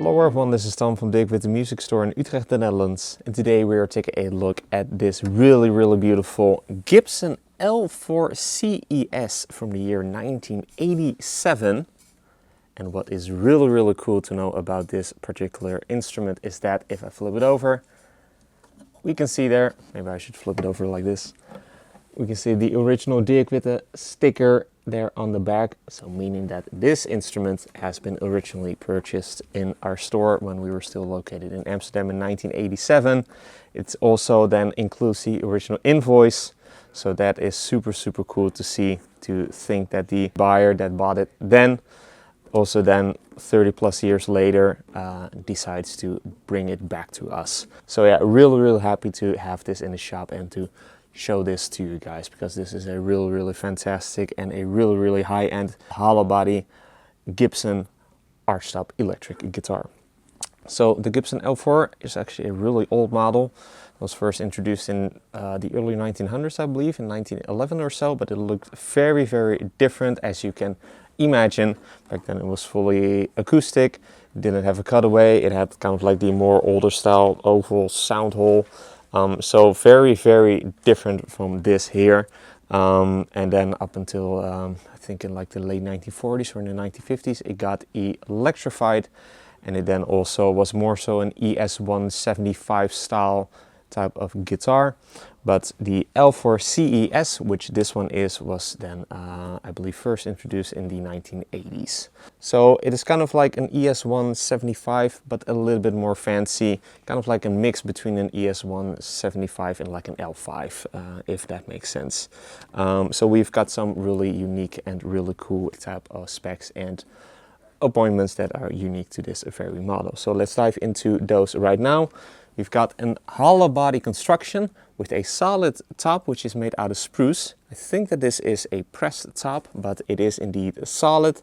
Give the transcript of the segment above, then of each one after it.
Hello everyone, this is Tom from Dirk Witte Music Store in Utrecht, the Netherlands. And today we are taking a look at this really beautiful Gibson L4 CES from the year 1987. And what is really cool to know about this particular instrument is that if I flip it over, we can see there, maybe I should flip it over like this. We can see the original Dirk Witte sticker there on the back, so meaning that this instrument has been originally purchased in our store when we were still located in Amsterdam in 1987. It's also then includes the original invoice, so that is super cool to see, to think that the buyer that bought it then, also then 30 plus years later, decides to bring it back to us. So yeah, really happy to have this in the shop and to show this to you guys, because this is a really fantastic and a really high-end hollow body Gibson archtop electric guitar. So the Gibson L4 is actually a really old model. It was first introduced in the early 1900s, I believe, in 1911 or so, but it looked very different, as you can imagine. Back then it was fully acoustic, it didn't have a cutaway, it had kind of like the more older style oval sound hole. So very different from this here, and then up until I think in like the late 1940s or in the 1950s it got electrified, and it then also was more so an ES175 style type of guitar. But the L4 CES, which this one is, was then I believe first introduced in the 1980s. So it is kind of like an ES175 but a little bit more fancy, kind of like a mix between an ES175 and like an L5, if that makes sense. So we've got some really unique and really cool type of specs and appointments that are unique to this very model. So let's dive into those right now. We've got an hollow body construction with a solid top, which is made out of spruce. I think that this is a pressed top, but it is indeed solid.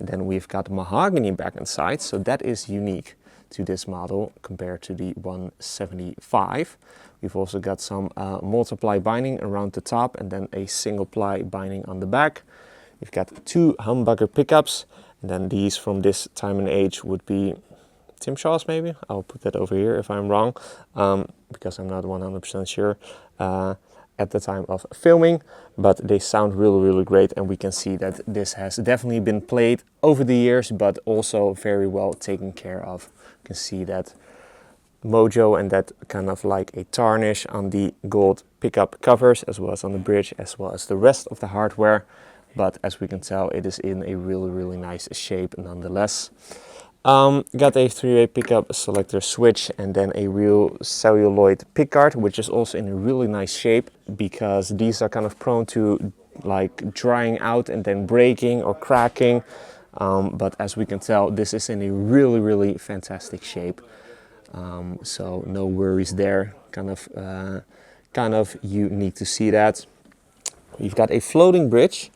And then we've got mahogany back and sides, so that is unique to this model compared to the 175. We've also got some multiply binding around the top and then a single ply binding on the back. We've got two humbucker pickups, and then these from this time and age would be Tim Shaw's maybe. I'll put that over here if I'm wrong, because I'm not 100% sure at the time of filming, but they sound really great, and we can see that this has definitely been played over the years, but also very well taken care of. You can see that mojo and that kind of like a tarnish on the gold pickup covers, as well as on the bridge, as well as the rest of the hardware, but as we can tell, it is in a really nice shape nonetheless. Got a 3-way pickup selector switch and then a real celluloid pickguard, which is also in a really nice shape, because these are kind of prone to like drying out and then breaking or cracking, but as we can tell, this is in a really fantastic shape, so no worries there. Kind of unique to see that. We've got a floating bridge.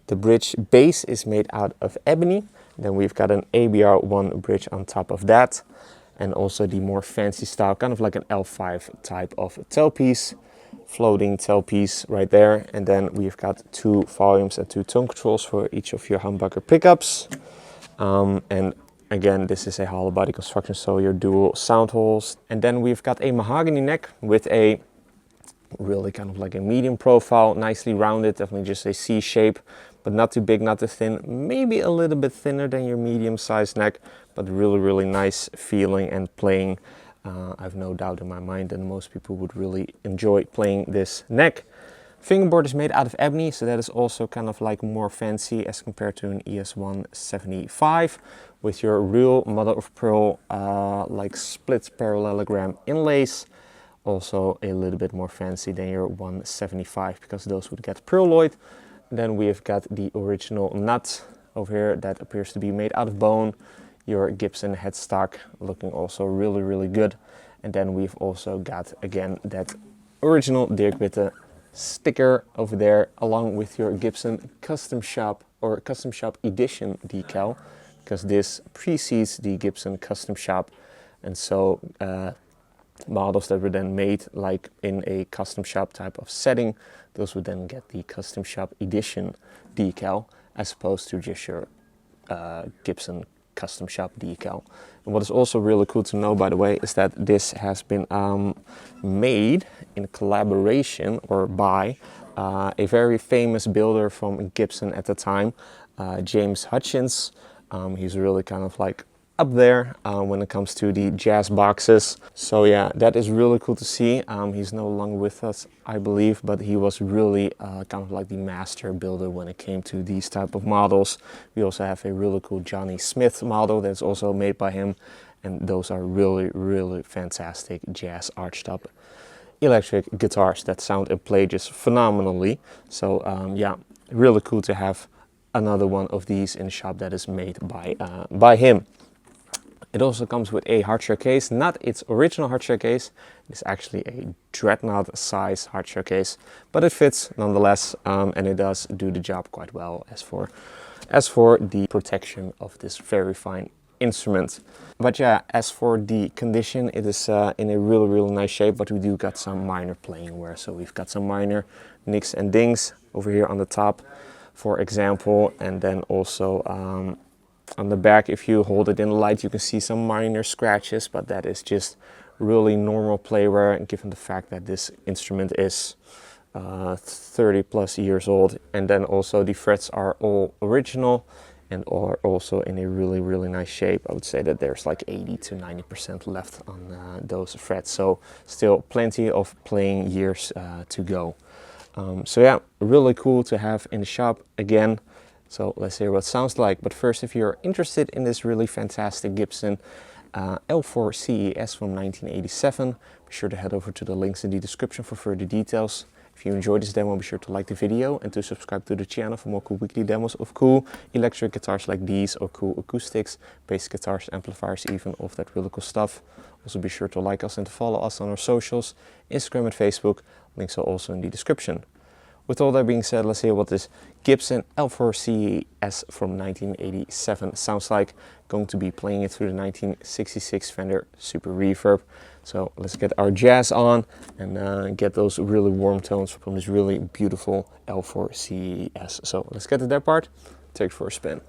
The bridge base is made out of ebony. Then we've got an ABR1 bridge on top of that, and also the more fancy style, kind of like an L5 type of tailpiece, floating tailpiece right there. And then we've got two volumes and two tone controls for each of your humbucker pickups. And again, this is a hollow body construction, so your dual sound holes. And then we've got a mahogany neck with a really kind of like a medium profile, nicely rounded, definitely just a C shape, but not too big, not too thin, maybe a little bit thinner than your medium-sized neck, but really nice feeling and playing. I've no doubt in my mind that most people would really enjoy playing this neck. Fingerboard is made out of ebony, so that is also kind of like more fancy as compared to an ES175, with your real mother of pearl like split parallelogram inlays. Also a little bit more fancy than your 175, because those would get pearloid. Then we have got the original nut over here that appears to be made out of bone. Your Gibson headstock looking also really good. And then we've also got again that original Dirk Witte sticker over there, along with your Gibson Custom Shop or Custom Shop Edition decal, because this precedes the Gibson Custom Shop. And so models that were then made like in a custom shop type of setting, those would then get the Custom Shop Edition decal, as opposed to just your Gibson custom shop decal. And what is also really cool to know, by the way, is that this has been made in collaboration or by a very famous builder from Gibson at the time, James Hutchins. He's really kind of like up there when it comes to the jazz boxes. So yeah, that is really cool to see. He's no longer with us, I believe, but he was really kind of like the master builder when it came to these type of models. We also have a really cool Johnny Smith model that's also made by him, and those are really fantastic jazz arched up electric guitars that sound and play just phenomenally. So yeah, really cool to have another one of these in the shop that is made by him. It also comes with a hardshell case, not its original hardshell case. It's actually a dreadnought size hardshell case, but it fits nonetheless, and it does do the job quite well as for the protection of this very fine instrument. But yeah, as for the condition, it is in a really nice shape, but we do got some minor playing wear. So we've got some minor nicks and dings over here on the top, for example, and then also on the back, if you hold it in the light, you can see some minor scratches, but that is just really normal play wear, given the fact that this instrument is 30 plus years old. And then also the frets are all original and are also in a really nice shape. I would say that there's like 80 to 90% left on those frets, so still plenty of playing years to go. So yeah, really cool to have in the shop again. So let's hear what it sounds like. But first, if you're interested in this really fantastic Gibson L4 CES from 1987, be sure to head over to the links in the description for further details. If you enjoyed this demo, be sure to like the video and to subscribe to the channel for more cool weekly demos of cool electric guitars like these, or cool acoustics, bass guitars, amplifiers, even of that really cool stuff. Also be sure to like us and to follow us on our socials, Instagram and Facebook. Links are also in the description. With all that being said, let's hear what this Gibson L4 CES from 1987 sounds like. Going to be playing it through the 1966 Fender Super Reverb. So let's get our jazz on and get those really warm tones from this really beautiful L4 CES. So let's get to that part, take it for a spin.